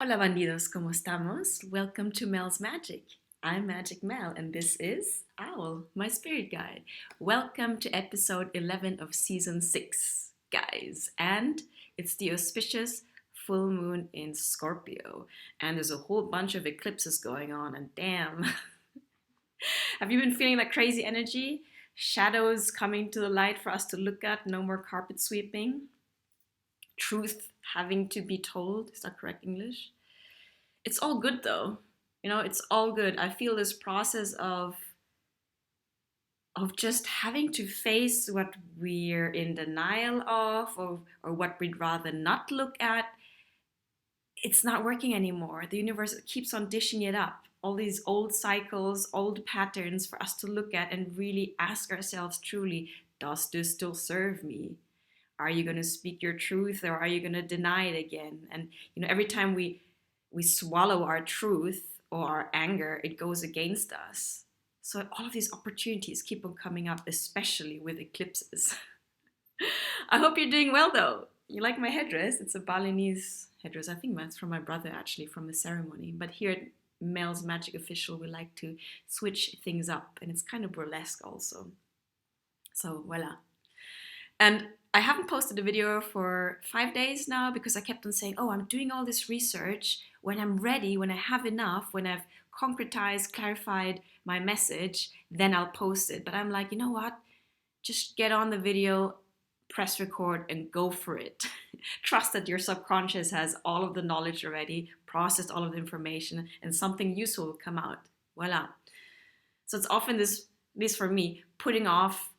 Hola bandidos, ¿cómo estamos? Welcome to Mel's Magic. I'm Magic Mel and this is Owl, my spirit guide. Welcome to episode 11 of season 6, guys. And it's the auspicious full moon in Scorpio. And there's a whole bunch of eclipses going on and damn. Have you been feeling that crazy energy? Shadows coming to the light for us to look at, no more carpet sweeping. Truth having to be told, is that correct English? It's all good though. It's all good. I feel this process of just having to face what we're in denial of, or what we'd rather not look at. It's not working anymore. The universe keeps on dishing it up. All these old cycles, old patterns for us to look at and really ask ourselves truly, does this still serve me? Are you going to speak your truth or are you going to deny it again? And every time we swallow our truth or our anger, it goes against us. So all of these opportunities keep on coming up, especially with eclipses. I hope you're doing well though. You like my headdress? It's a Balinese headdress. I think that's from my brother actually, from the ceremony. But here at Mel's Magic Official, we like to switch things up, and it's kind of burlesque also. So voila. And I haven't posted a video for 5 days now because I kept on saying, oh, I'm doing all this research. When I'm ready, when I have enough, when I've concretized, clarified my message, then I'll post it. But I'm like, you know what? Just get on the video, press record, and go for it. Trust that your subconscious has all of the knowledge already, processed all of the information, and something useful will come out. Voila. So it's often this for me, putting off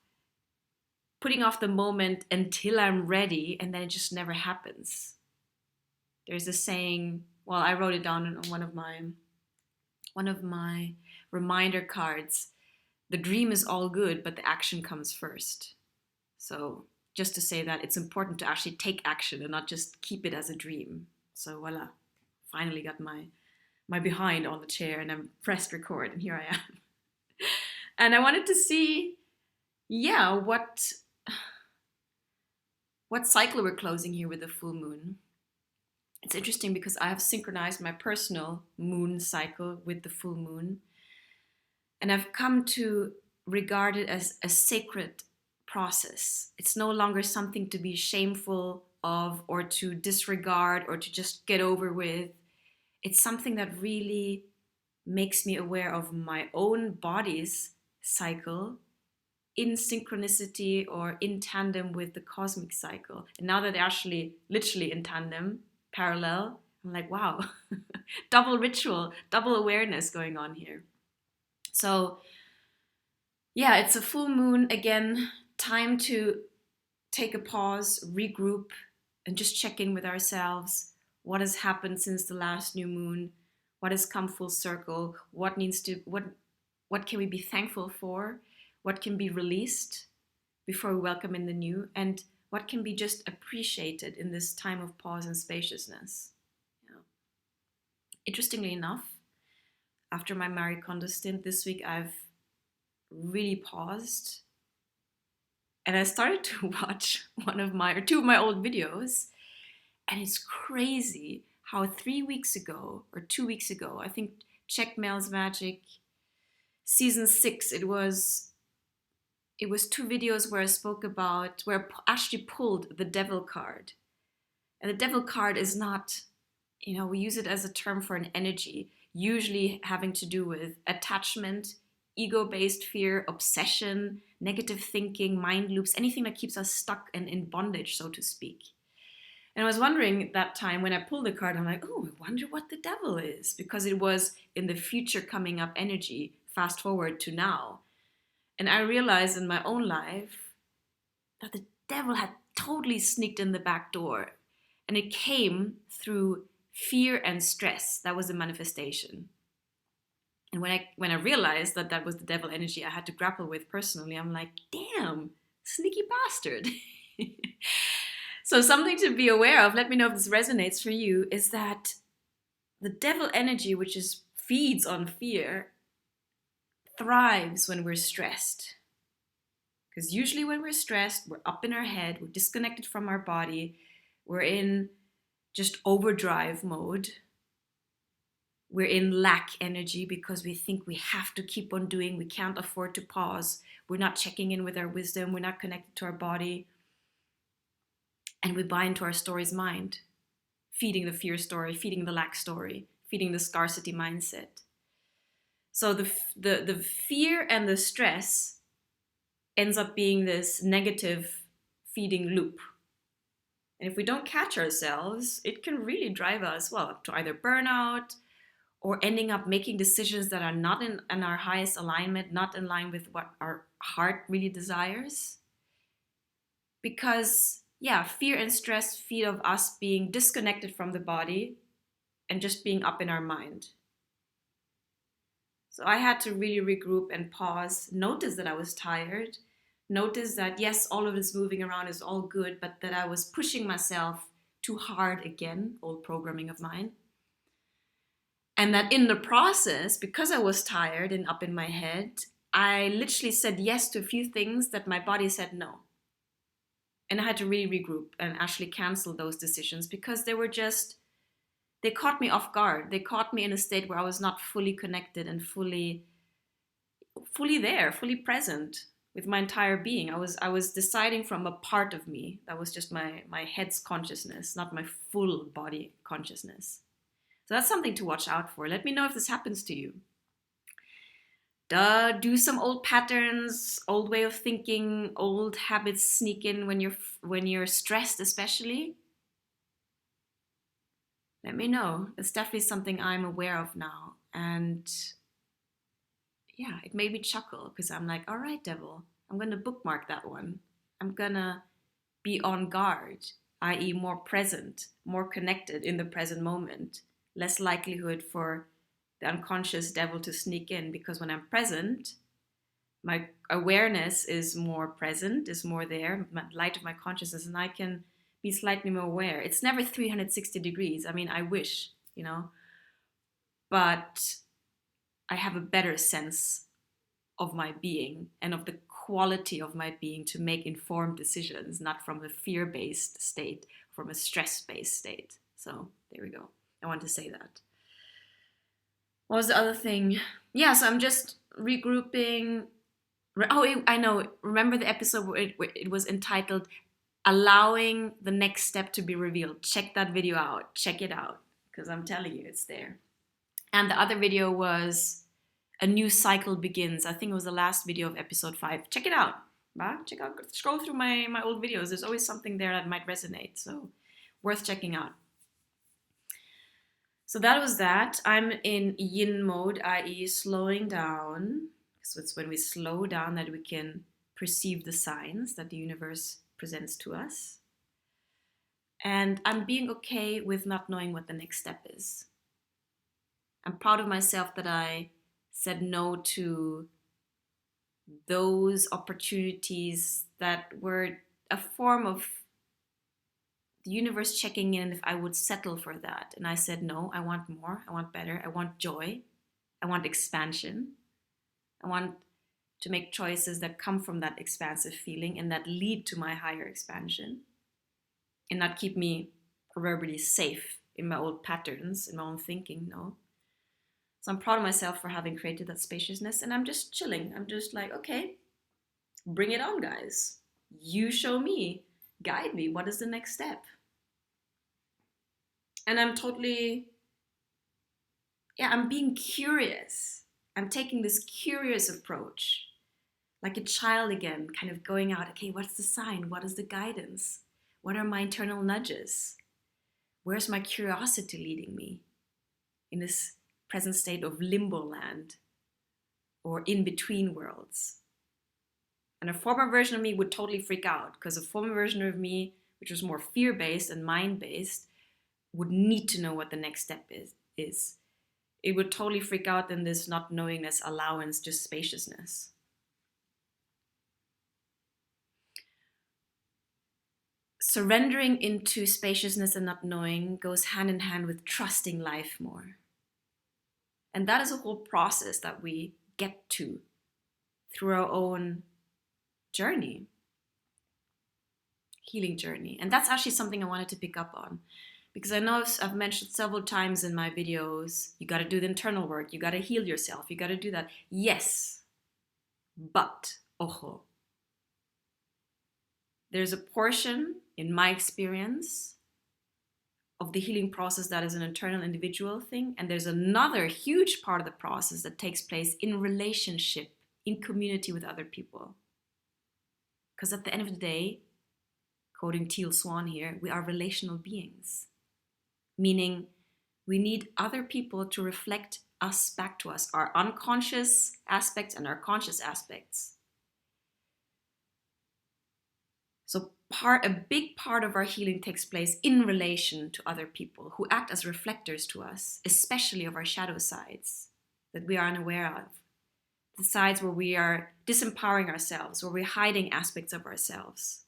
the moment until I'm ready, and then it just never happens. There's a saying, well, I wrote it down on one of my reminder cards. The dream is all good, but the action comes first. So just to say that it's important to actually take action and not just keep it as a dream. So voila, finally got my behind on the chair and I'm pressed record, and here I am. And I wanted to see, what cycle we're closing here with the full moon. It's interesting because I have synchronized my personal moon cycle with the full moon. And I've come to regard it as a sacred process. It's no longer something to be shameful of or to disregard or to just get over with. It's something that really makes me aware of my own body's cycle in synchronicity or in tandem with the cosmic cycle. And now that they're actually literally in tandem, parallel, I'm like, wow, double ritual, double awareness going on here. So yeah, it's a full moon again, time to take a pause, regroup, and just check in with ourselves. What has happened since the last new moon? What has come full circle? What can we be thankful for? What can be released before we welcome in the new, and what can be just appreciated in this time of pause and spaciousness. Interestingly enough, after my Marie Kondo stint this week, I've really paused and I started to watch two of my old videos, and it's crazy how 3 weeks ago or 2 weeks ago, I think, check Mel's Magic season 6, it was 2 videos where I spoke about, where I actually pulled the devil card. And the devil card is not, we use it as a term for an energy, usually having to do with attachment, ego-based fear, obsession, negative thinking, mind loops, anything that keeps us stuck and in bondage, so to speak. And I was wondering that time when I pulled the card, I'm like, oh, I wonder what the devil is, because it was in the future coming up energy, fast forward to now. And I realized in my own life that the devil had totally sneaked in the back door. And it came through fear and stress. That was the manifestation. And when I realized that that was the devil energy I had to grapple with personally, I'm like, damn, sneaky bastard. So something to be aware of, let me know if this resonates for you, is that the devil energy, which feeds on fear, thrives when we're stressed. Because usually when we're stressed, we're up in our head, we're disconnected from our body, we're in just overdrive mode. We're in lack energy because we think we have to keep on doing. We can't afford to pause. We're not checking in with our wisdom. We're not connected to our body. And we buy into our story's mind, feeding the fear story, feeding the lack story, feeding the scarcity mindset. So the fear and the stress ends up being this negative feeding loop. And if we don't catch ourselves, it can really drive us, well, to either burnout or ending up making decisions that are not in our highest alignment, not in line with what our heart really desires. Because, yeah, fear and stress feed of us being disconnected from the body and just being up in our mind. So I had to really regroup and pause, notice that I was tired, notice that, yes, all of this moving around is all good, but that I was pushing myself too hard again, old programming of mine. And that in the process, because I was tired and up in my head, I literally said yes to a few things that my body said no. And I had to really regroup and actually cancel those decisions because they caught me off guard. They caught me in a state where I was not fully connected and fully there, fully present with my entire being. I was deciding from a part of me that was just my head's consciousness, not my full body consciousness. So that's something to watch out for. Let me know if this happens to you. Do some old patterns, old way of thinking, old habits sneak in when you're stressed, especially? Let me know. It's definitely something I'm aware of now. And yeah, it made me chuckle because I'm like, all right, devil, I'm going to bookmark that one. I'm going to be on guard, i.e. more present, more connected in the present moment. Less likelihood for the unconscious devil to sneak in, because when I'm present, my awareness is more present, is more there, my light of my consciousness, and I can be slightly more aware. It's never 360 degrees. I mean, I wish, but I have a better sense of my being and of the quality of my being to make informed decisions, not from a fear-based state, from a stress-based state. So there we go. I want to say that. What was the other thing? Yeah, so I'm just regrouping. Oh, I know. Remember the episode where it was entitled Allowing the Next Step to be Revealed? Check that video out. Check it out. Because I'm telling you, it's there. And the other video was A New Cycle Begins. I think it was the last video of episode 5. Check it out. Check out. Scroll through my old videos. There's always something there that might resonate. So worth checking out. So that was that. I'm in yin mode, i.e. slowing down. So it's when we slow down that we can perceive the signs that the universe presents to us. And I'm being okay with not knowing what the next step is. I'm proud of myself that I said no to those opportunities that were a form of the universe checking in if I would settle for that. And I said, no, I want more, I want better, I want joy, I want expansion. I want to make choices that come from that expansive feeling and that lead to my higher expansion and not keep me proverbially safe in my old patterns, in my own thinking, no. So I'm proud of myself for having created that spaciousness, and I'm just chilling. I'm just like, okay, bring it on, guys. You show me, guide me. What is the next step? And I'm I'm being curious. I'm taking this curious approach, like a child again, kind of going out, okay, what's the sign? What is the guidance? What are my internal nudges? Where's my curiosity leading me in this present state of limbo land or in between worlds? And a former version of me would totally freak out, because a former version of me, which was more fear-based and mind-based, would need to know what the next step is. It would totally freak out in this not knowingness, allowance, just spaciousness. Surrendering into spaciousness and not knowing goes hand in hand with trusting life more. And that is a whole process that we get to through our own journey, healing journey. And that's actually something I wanted to pick up on, Because I know I've mentioned several times in my videos, you got to do the internal work, you got to heal yourself, you got to do that. Yes, but, ojo, there's a portion, in my experience, of the healing process that is an internal individual thing, and there's another huge part of the process that takes place in relationship, in community with other people. Because at the end of the day, quoting Teal Swan here, we are relational beings. Meaning, we need other people to reflect us back to us, our unconscious aspects and our conscious aspects. So a big part of our healing takes place in relation to other people who act as reflectors to us, especially of our shadow sides that we are unaware of. The sides where we are disempowering ourselves, where we're hiding aspects of ourselves.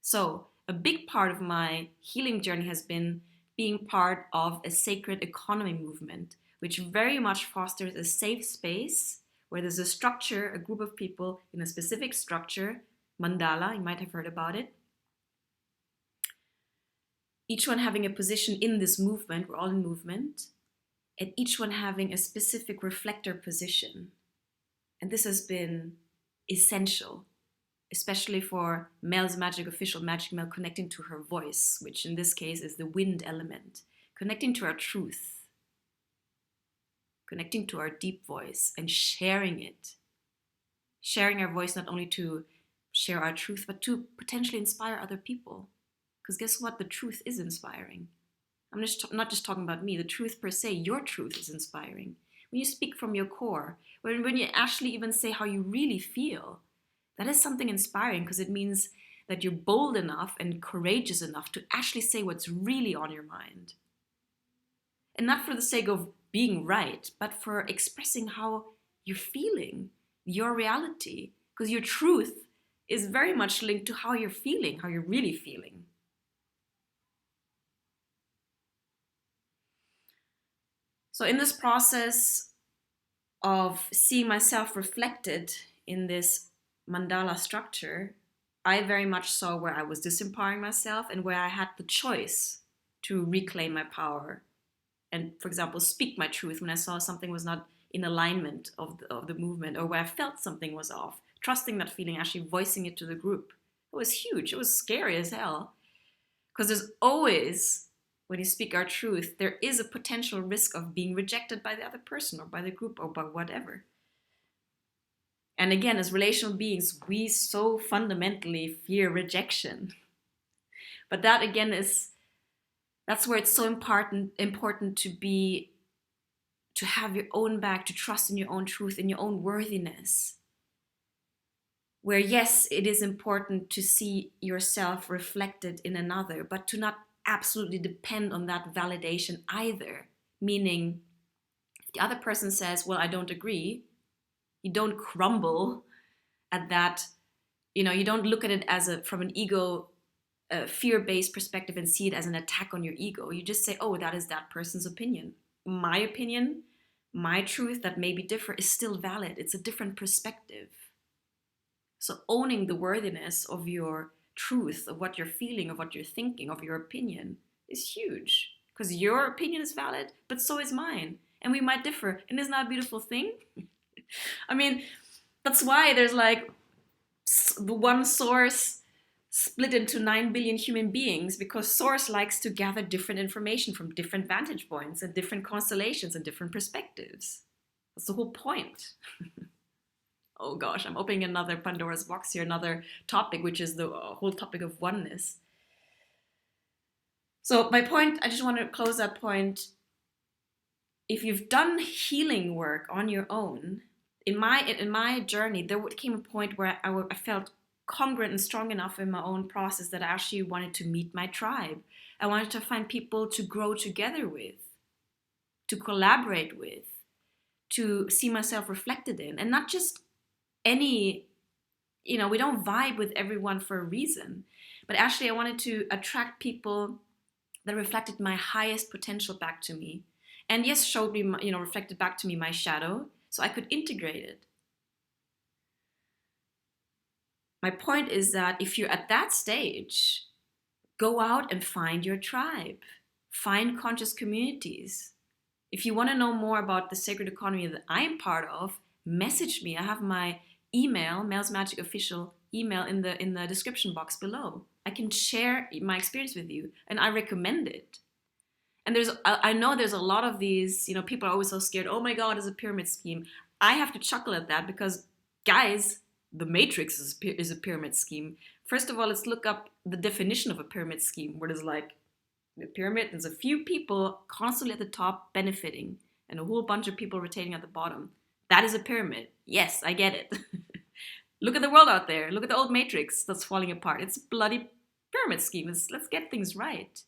So a big part of my healing journey has been being part of a sacred economy movement, which very much fosters a safe space where there's a structure, a group of people in a specific structure, mandala, you might have heard about it. Each one having a position in this movement, we're all in movement, and each one having a specific reflector position. And this has been essential, especially for Mel's magic official, Magic Mel, connecting to her voice, which in this case is the wind element, connecting to our truth, connecting to our deep voice and sharing it. Sharing our voice not only to share our truth, but to potentially inspire other people. Because guess what? The truth is inspiring. I'm not just talking about me. The truth per se, your truth is inspiring. When you speak from your core, when you actually even say how you really feel, that is something inspiring because it means that you're bold enough and courageous enough to actually say what's really on your mind. And not for the sake of being right, but for expressing how you're feeling, your reality. Because your truth is very much linked to how you're feeling, how you're really feeling. So in this process of seeing myself reflected in this mandala structure, I very much saw where I was disempowering myself and where I had the choice to reclaim my power and, for example, speak my truth when I saw something was not in alignment of the movement, or where I felt something was off, trusting that feeling, actually voicing it to the group. It was huge. It was scary as hell. Because there's always, when you speak our truth, there is a potential risk of being rejected by the other person or by the group or by whatever. And again, as relational beings, we so fundamentally fear rejection. But that again that's where it's so important to have your own back, to trust in your own truth, in your own worthiness. Where yes, it is important to see yourself reflected in another, but to not absolutely depend on that validation either. Meaning, if the other person says, well, I don't agree, you don't crumble at that. You don't look at it from an ego, fear-based perspective and see it as an attack on your ego. You just say, oh, that is that person's opinion. My opinion, my truth that may be different is still valid. It's a different perspective. So owning the worthiness of your truth, of what you're feeling, of what you're thinking, of your opinion is huge. Because your opinion is valid, but so is mine. And we might differ. And isn't that a beautiful thing? I mean, that's why there's like the one source split into 9 billion human beings, because source likes to gather different information from different vantage points and different constellations and different perspectives. That's the whole point. Oh gosh, I'm opening another Pandora's box here, another topic, which is the whole topic of oneness. So my point, I just want to close that point. If you've done healing work on your own, in my journey, there came a point where I felt congruent and strong enough in my own process that I actually wanted to meet my tribe. I wanted to find people to grow together with, to collaborate with, to see myself reflected in, and not just any, we don't vibe with everyone for a reason, but actually I wanted to attract people that reflected my highest potential back to me, and yes, showed me, reflected back to me my shadow, so I could integrate it. My point is that if you're at that stage, Go out and find your tribe. Find conscious communities. If you want to know more about the sacred economy that I'm part of, message me. I have my email, Mel's Magic Official email, in the description box below. I can share my experience with you, and I recommend it. And I know there's a lot of these, people are always so scared. Oh my God, it's a pyramid scheme. I have to chuckle at that because, guys, the Matrix is a pyramid scheme. First of all, let's look up the definition of a pyramid scheme, where there's like the pyramid, there's a few people constantly at the top benefiting and a whole bunch of people retaining at the bottom. That is a pyramid. Yes, I get it. Look at the world out there. Look at the old Matrix that's falling apart. It's a bloody pyramid scheme. Let's get things right.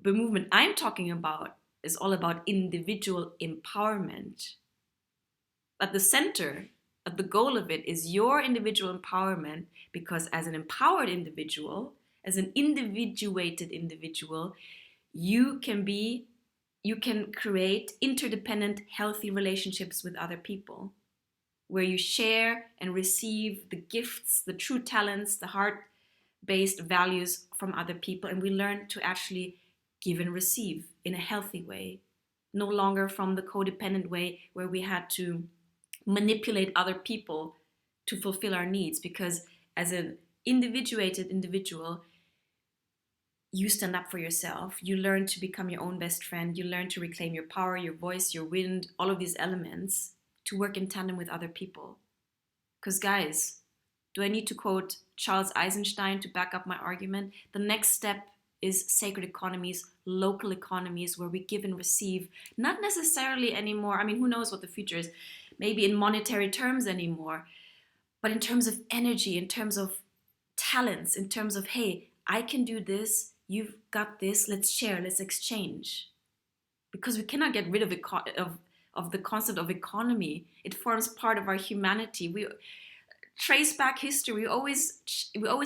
The movement I'm talking about is all about individual empowerment. At the center, at the goal of it, is your individual empowerment, because as an empowered individual, as an individuated individual, you can create interdependent, healthy relationships with other people, where you share and receive the gifts, the true talents, the heart-based values from other people, and we learn to actually give and receive in a healthy way, no longer from the codependent way where we had to manipulate other people to fulfill our needs. Because as an individuated individual, you stand up for yourself. You learn to become your own best friend. You learn to reclaim your power, your voice, your wind, all of these elements, to work in tandem with other people. Because guys, do I need to quote Charles Eisenstein to back up my argument? The next step is sacred economies, local economies, where we give and receive, not necessarily anymore. I mean, who knows what the future is? Maybe in monetary terms anymore, but in terms of energy, in terms of talents, in terms of, hey, I can do this, you've got this, let's share, let's exchange. Because we cannot get rid of the concept of economy. It forms part of our humanity. We trace back history. We always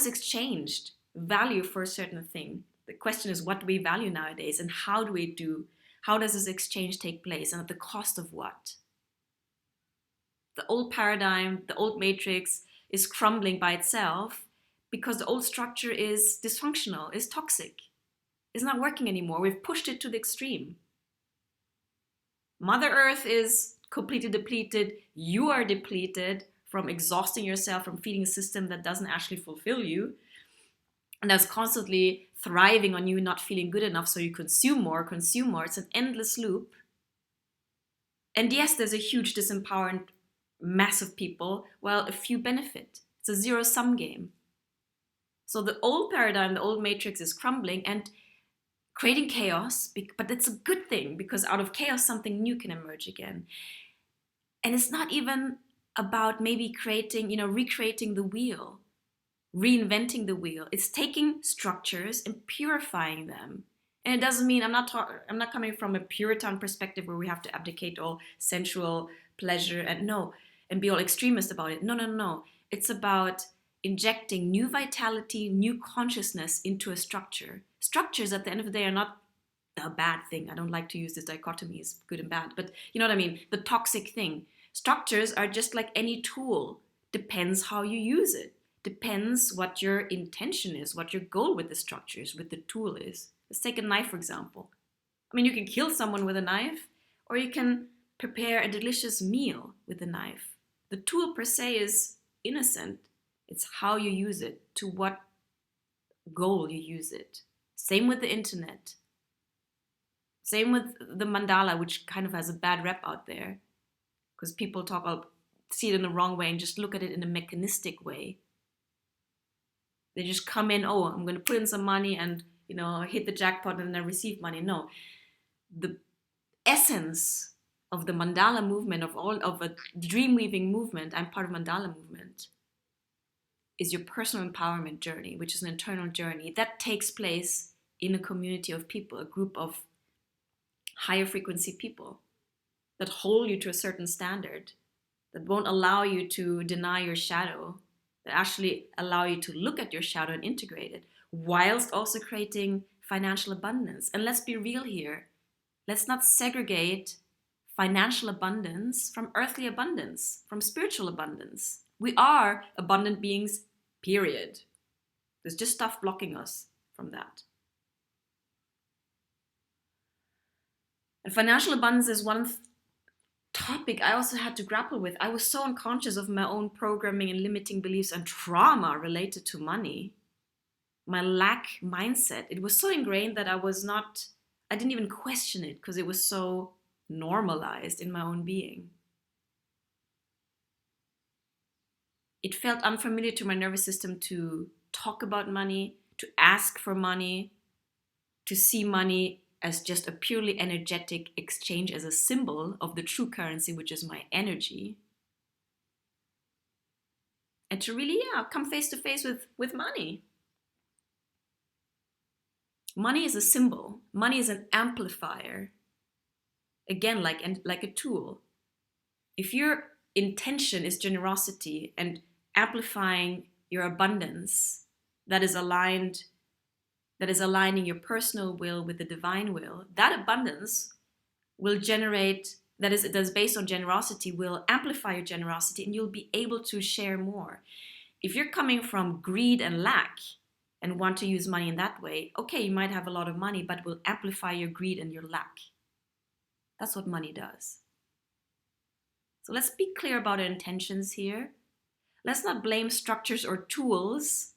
exchanged value for a certain thing. The question is, what do we value nowadays, and how does this exchange take place, and at the cost of what? The old paradigm, the old matrix is crumbling by itself because the old structure is dysfunctional, is toxic, is not working anymore. We've pushed it to the extreme. Mother Earth is completely depleted. You are depleted from exhausting yourself, from feeding a system that doesn't actually fulfill you, and that's constantly thriving on you not feeling good enough, so you consume more. It's an endless loop. And yes, there's a huge disempowered mass of people, while a few benefit. It's a zero-sum game. So the old paradigm, the old matrix is crumbling and creating chaos, but it's a good thing, because out of chaos, something new can emerge again. And it's not even about maybe recreating the wheel, reinventing the wheel. It's taking structures and purifying them. And it doesn't mean, I'm not coming from a Puritan perspective where we have to abdicate all sensual pleasure and be all extremist about it. No. It's about injecting new vitality, new consciousness into a structure. Structures at the end of the day are not a bad thing. I don't like to use this dichotomies, good and bad, but you know what I mean? The toxic thing. Structures are just like any tool. Depends how you use it. Depends what your intention is, what your goal with the structure is, with the tool is. Let's take a knife, for example. I mean, you can kill someone with a knife, or you can prepare a delicious meal with a knife. The tool per se is innocent. It's how you use it, to what goal you use it. Same with the internet. Same with the mandala, which kind of has a bad rep out there, because people see it in the wrong way and just look at it in a mechanistic way. They just come in, I'm going to put in some money and, hit the jackpot and then receive money. No. The essence of the mandala movement, of a dream weaving movement, I'm part of mandala movement, is your personal empowerment journey, which is an internal journey that takes place in a community of people, a group of higher frequency people that hold you to a certain standard, that won't allow you to deny your shadow, that actually allow you to look at your shadow and integrate it, whilst also creating financial abundance. And let's be real here. Let's not segregate financial abundance from earthly abundance, from spiritual abundance. We are abundant beings, period. There's just stuff blocking us from that. And financial abundance is one topic I also had to grapple with. I was so unconscious of my own programming and limiting beliefs and trauma related to money. My lack mindset, it was so ingrained that I didn't even question it because it was so normalized in my own being. It felt unfamiliar to my nervous system to talk about money, to ask for money, to see money as just a purely energetic exchange, as a symbol of the true currency, which is my energy. And to really, come face to face with money. Money is a symbol. Money is an amplifier. Again, like a tool. If your intention is generosity and amplifying your abundance, that is aligning your personal will with the divine will, that abundance will generate, that is based on generosity, will amplify your generosity, and you'll be able to share more. If you're coming from greed and lack and want to use money in that way, okay, you might have a lot of money, but it will amplify your greed and your lack. That's what money does. So let's be clear about our intentions here. Let's not blame structures or tools.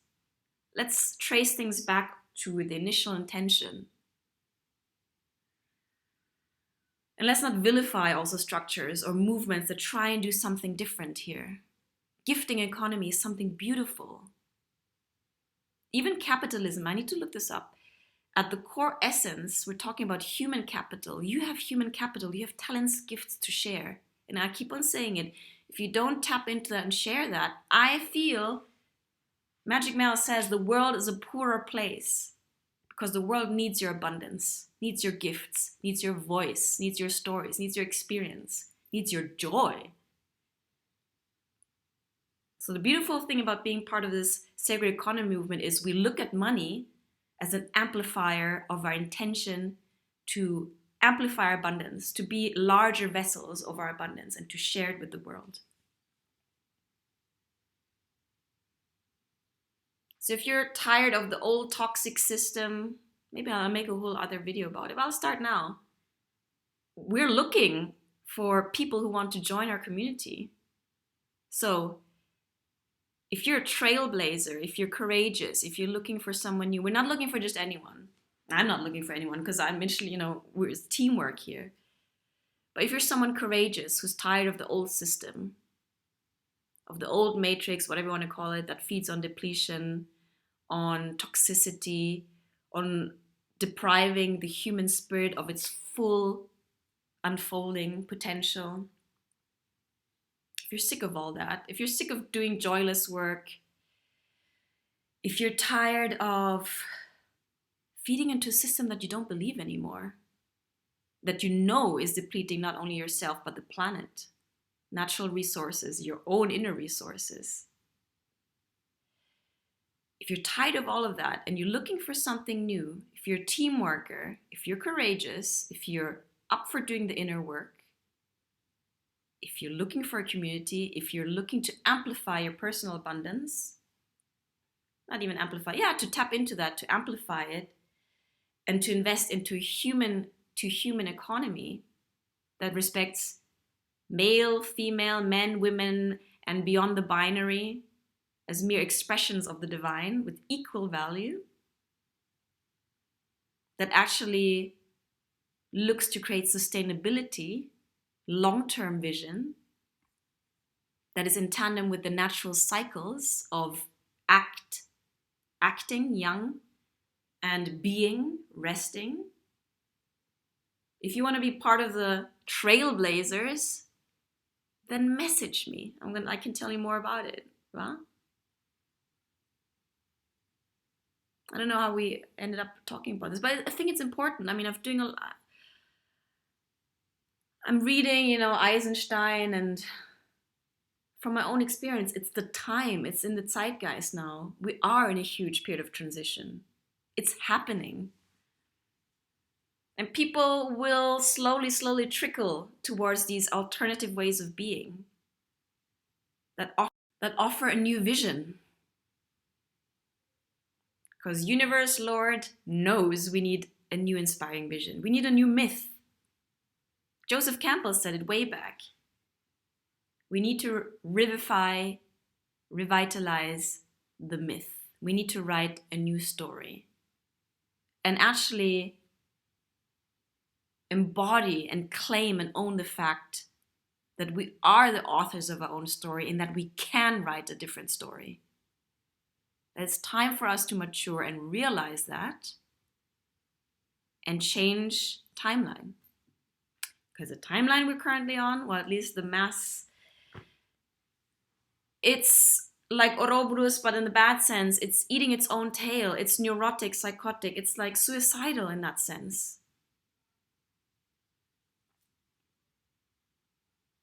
Let's trace things back to the initial intention. And let's not vilify also structures or movements that try and do something different here. Gifting economy is something beautiful. Even capitalism, I need to look this up. At the core essence, we're talking about human capital. You have human capital, you have talents, gifts to share. And I keep on saying it. If you don't tap into that and share that, I feel, Magic Mel says, the world is a poorer place because the world needs your abundance, needs your gifts, needs your voice, needs your stories, needs your experience, needs your joy. So the beautiful thing about being part of this sacred economy movement is we look at money as an amplifier of our intention to amplify our abundance, to be larger vessels of our abundance and to share it with the world. So if you're tired of the old toxic system, maybe I'll make a whole other video about it, but I'll start now. We're looking for people who want to join our community. So if you're a trailblazer, if you're courageous, if you're looking for someone new, we're not looking for just anyone. I'm not looking for anyone because I'm actually, we're teamwork here. But if you're someone courageous who's tired of the old system, of the old matrix, whatever you want to call it, that feeds on depletion, on toxicity, on depriving the human spirit of its full unfolding potential. If you're sick of all that, if you're sick of doing joyless work, if you're tired of feeding into a system that you don't believe anymore, that you know is depleting not only yourself, but the planet, natural resources, your own inner resources. If you're tired of all of that and you're looking for something new, if you're a team worker, if you're courageous, if you're up for doing the inner work, if you're looking for a community, if you're looking to amplify your personal abundance, not even amplify, to tap into that, to amplify it, and to invest into a human economy that respects male, female, men, women, and beyond the binary as mere expressions of the divine with equal value, that actually looks to create sustainability, long-term vision, that is in tandem with the natural cycles of acting, young, and being, resting. If you want to be part of the trailblazers, then message me. I can tell you more about it. Well, I don't know how we ended up talking about this, but I think it's important. I'm reading, Eisenstein, and from my own experience, it's the time, it's in the zeitgeist now. We are in a huge period of transition. It's happening. And people will slowly trickle towards these alternative ways of being that offer a new vision. Because Universe Lord knows we need a new inspiring vision. We need a new myth. Joseph Campbell said it way back. We need to revitalize the myth. We need to write a new story. And actually embody and claim and own the fact that we are the authors of our own story and that we can write a different story. It's time for us to mature and realize that and change timeline. Because the timeline we're currently on, well, at least the mass, it's like Ouroboros, but in the bad sense. It's eating its own tail. It's neurotic, psychotic. It's like suicidal in that sense.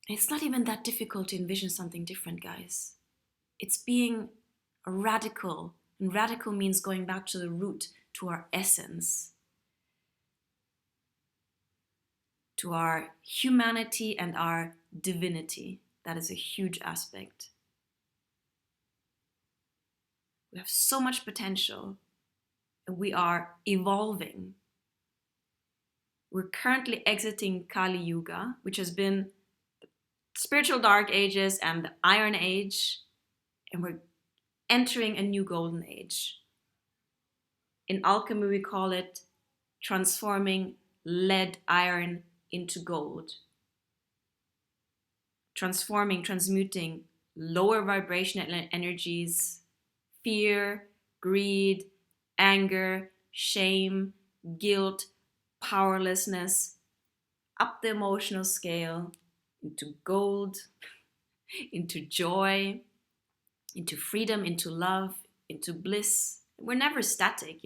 It's not even that difficult to envision something different, guys. It's being a radical. And radical means going back to the root, to our essence, to our humanity and our divinity. That is a huge aspect. We have so much potential. We are evolving. We're currently exiting Kali Yuga, which has been the spiritual dark ages and the Iron Age, and we're entering a new golden age. In alchemy, we call it transforming lead, iron into gold. Transmuting lower vibrational energies, fear, greed, anger, shame, guilt, powerlessness, up the emotional scale into gold, into joy, into freedom, into love, into bliss. We're never static,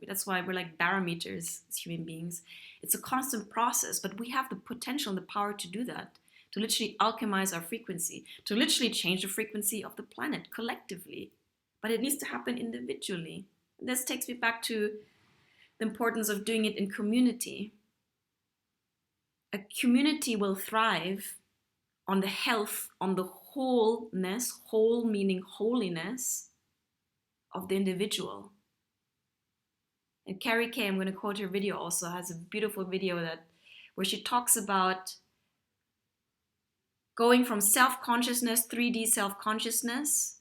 that's why we're like barometers as human beings. It's a constant process, but we have the potential and the power to do that, to literally alchemize our frequency, to literally change the frequency of the planet collectively. But it needs to happen individually. And this takes me back to the importance of doing it in community. A community will thrive on the health, on the wholeness, whole meaning holiness, of the individual. And Carrie Kay, I'm going to quote her video also, has a beautiful video where she talks about going from self-consciousness, 3D self-consciousness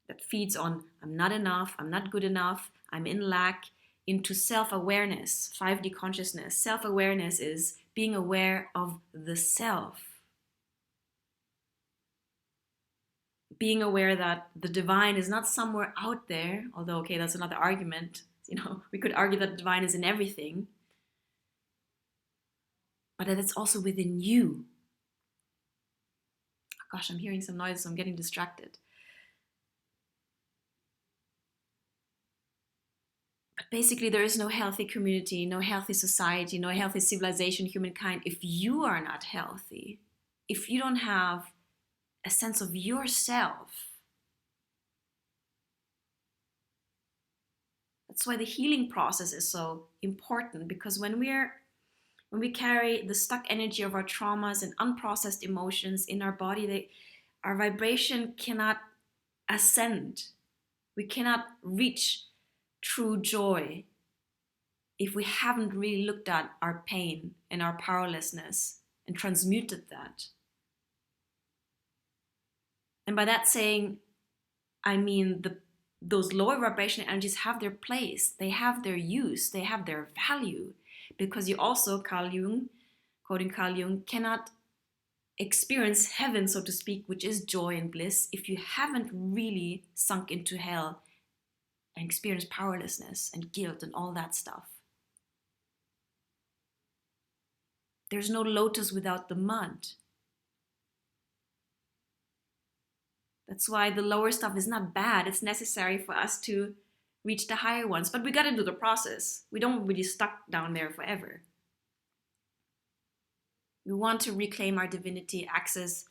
that feeds on I'm not enough, I'm not good enough, I'm in lack, into self-awareness, 5D consciousness. Self-awareness is being aware of the self. Being aware that the divine is not somewhere out there, although, okay, that's another argument. We could argue that the divine is in everything, but that it's also within you. Gosh, I'm hearing some noise, so I'm getting distracted. But basically, there is no healthy community, no healthy society, no healthy civilization, humankind, if you are not healthy, if you don't have a sense of yourself. That's why the healing process is so important, because when we carry the stuck energy of our traumas and unprocessed emotions in our body, our vibration cannot ascend. We cannot reach true joy if we haven't really looked at our pain and our powerlessness and transmuted that. And by that saying, I mean those lower vibrational energies have their place, they have their use, they have their value, because you also, Carl Jung, quoting Carl Jung, cannot experience heaven, so to speak, which is joy and bliss, if you haven't really sunk into hell and experienced powerlessness and guilt and all that stuff. There's no lotus without the mud. That's why the lower stuff is not bad. It's necessary for us to reach the higher ones. But we got to do the process. We don't really stuck down there forever. We want to reclaim our divinity, access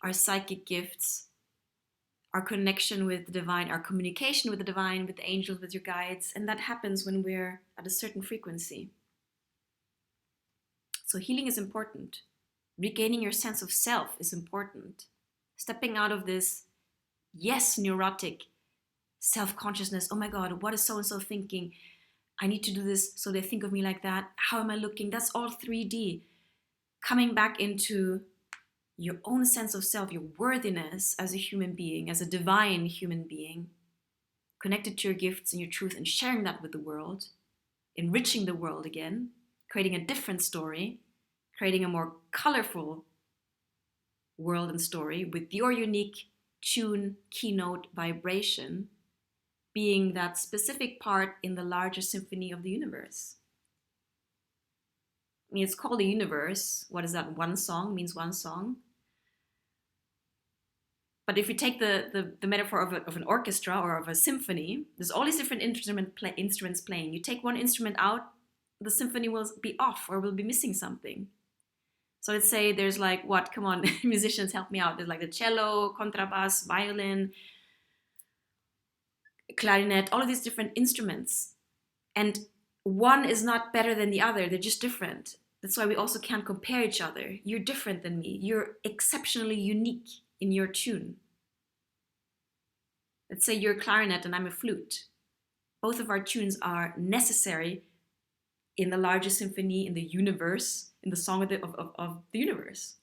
our psychic gifts, our connection with the divine, our communication with the divine, with the angels, with your guides. And that happens when we're at a certain frequency. So healing is important. Regaining your sense of self is important. Stepping out of this, yes, neurotic, self-consciousness. Oh my God, what is so-and-so thinking? I need to do this so they think of me like that. How am I looking? That's all 3D. Coming back into your own sense of self, your worthiness as a human being, as a divine human being, connected to your gifts and your truth, and sharing that with the world, enriching the world again, creating a different story, creating a more colorful world and story with your unique tune, keynote, vibration, being that specific part in the larger symphony of the universe. I mean, it's called the universe. What is that? One song means one song. But if you take the metaphor of an orchestra or of a symphony, there's all these different instruments playing. You take one instrument out, the symphony will be off or will be missing something. So let's say there's like, what? Come on, musicians, help me out. There's like the cello, contrabass, violin, clarinet, all of these different instruments. And one is not better than the other. They're just different. That's why we also can't compare each other. You're different than me. You're exceptionally unique in your tune. Let's say you're a clarinet and I'm a flute. Both of our tunes are necessary in the larger symphony, in the universe, in the song of the universe.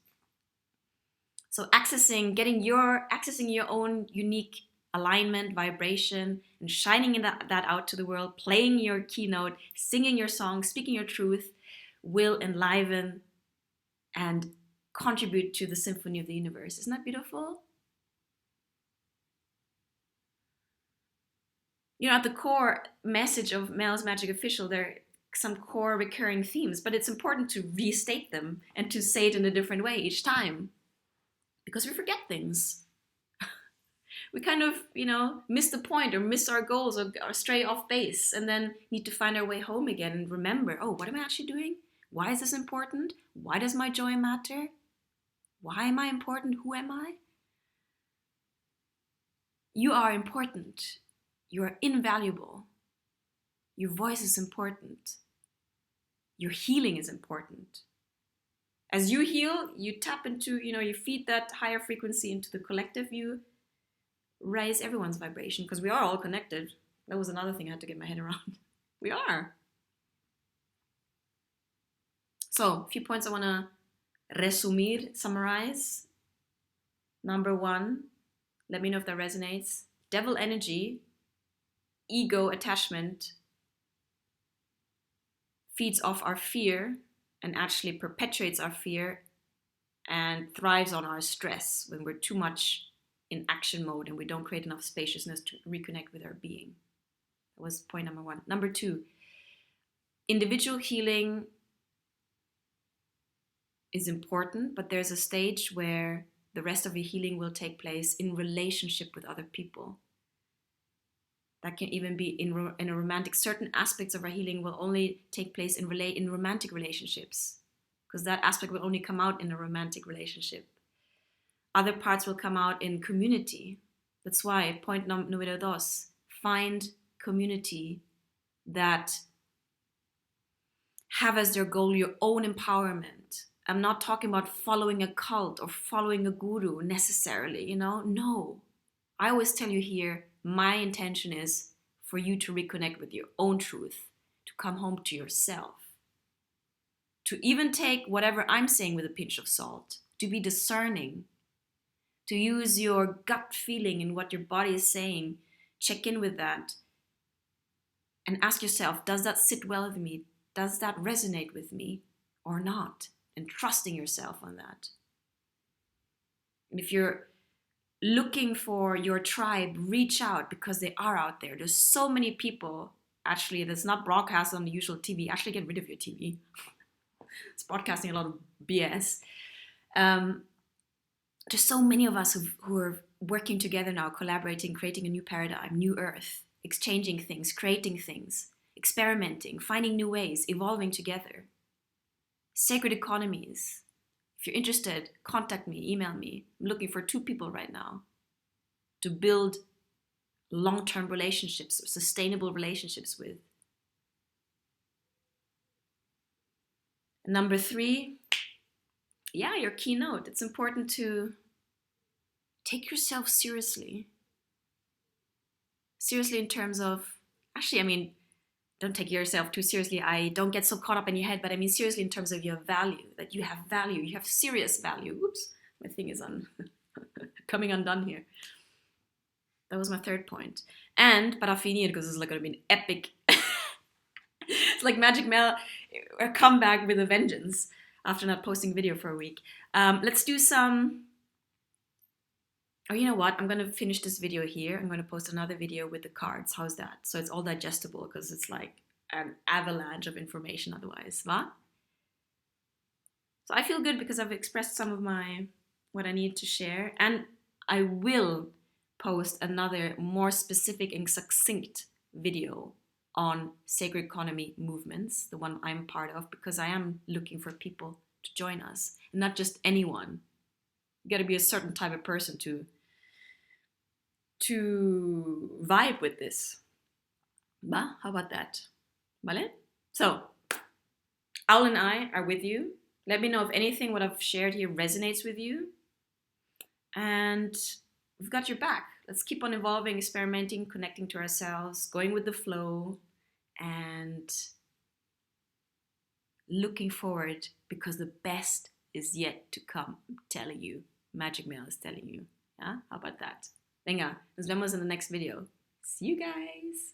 So accessing your own unique alignment, vibration, and shining that out to the world, playing your keynote, singing your song, speaking your truth, will enliven and contribute to the symphony of the universe. Isn't that beautiful? You know, at the core message of Mel's Magic Official, there are some core recurring themes, but it's important to restate them and to say it in a different way each time, because we forget things. We kind of, miss the point or miss our goals or stray off base, and then need to find our way home again and remember, oh, what am I actually doing? Why is this important? Why does my joy matter? Why am I important? Who am I? You are important. You are invaluable. Your voice is important. Your healing is important. As you heal, you tap into, you feed that higher frequency into the collective. You raise everyone's vibration, because we are all connected. That was another thing I had to get my head around. We are. So, a few points I want to summarize. Number 1, let me know if that resonates. Devil energy, ego attachment, feeds off our fear and actually perpetuates our fear and thrives on our stress when we're too much in action mode and we don't create enough spaciousness to reconnect with our being. That was point number 1. Number 2, individual healing is important, but there's a stage where the rest of your healing will take place in relationship with other people. That can even be in a romantic. Certain aspects of our healing will only take place in romantic relationships, because that aspect will only come out in a romantic relationship. Other parts will come out in community. That's why point número 2, find community that have as their goal your own empowerment. I'm not talking about following a cult or following a guru necessarily, No. I always tell you here, my intention is for you to reconnect with your own truth, to come home to yourself, to even take whatever I'm saying with a pinch of salt, to be discerning, to use your gut feeling and what your body is saying, check in with that, and ask yourself, does that sit well with me? Does that resonate with me or not? And trusting yourself on that. And if you're looking for your tribe, reach out, because they are out there. There's so many people, actually, that's not broadcast on the usual TV. Actually, get rid of your TV. It's broadcasting a lot of BS. There's so many of us who are working together now, collaborating, creating a new paradigm, new earth, exchanging things, creating things, experimenting, finding new ways, evolving together. Sacred economies. If you're interested, contact me, email me. I'm looking for 2 people right now to build long-term relationships, sustainable relationships with. Number 3, your keynote. It's important to take yourself seriously. seriously in terms of, actually, I mean, don't take yourself too seriously. I don't get so caught up in your head, but I mean seriously in terms of your value, that you have value, you have serious value. Oops, my thing is coming undone here. That was my third point. And bara finir, because it's like gonna be an epic. It's like Magic Mel, a comeback with a vengeance after not posting video for a week. Let's do some. Oh, you know what? I'm going to finish this video here. I'm going to post another video with the cards. How's that? So it's all digestible, because it's like an avalanche of information otherwise. Va? So I feel good because I've expressed some of what I need to share. And I will post another more specific and succinct video on sacred economy movements, the one I'm part of, because I am looking for people to join us. And not just anyone. You got to be a certain type of person to vibe with this. Bah, how about that? Vale? So, Owl and I are with you. Let me know if anything what I've shared here resonates with you. And we've got your back. Let's keep on evolving, experimenting, connecting to ourselves, going with the flow, and looking forward, because the best is yet to come. I'm telling you. Magic Mail is telling you. Yeah? How about that? Venga, nos vemos in the next video. See you guys!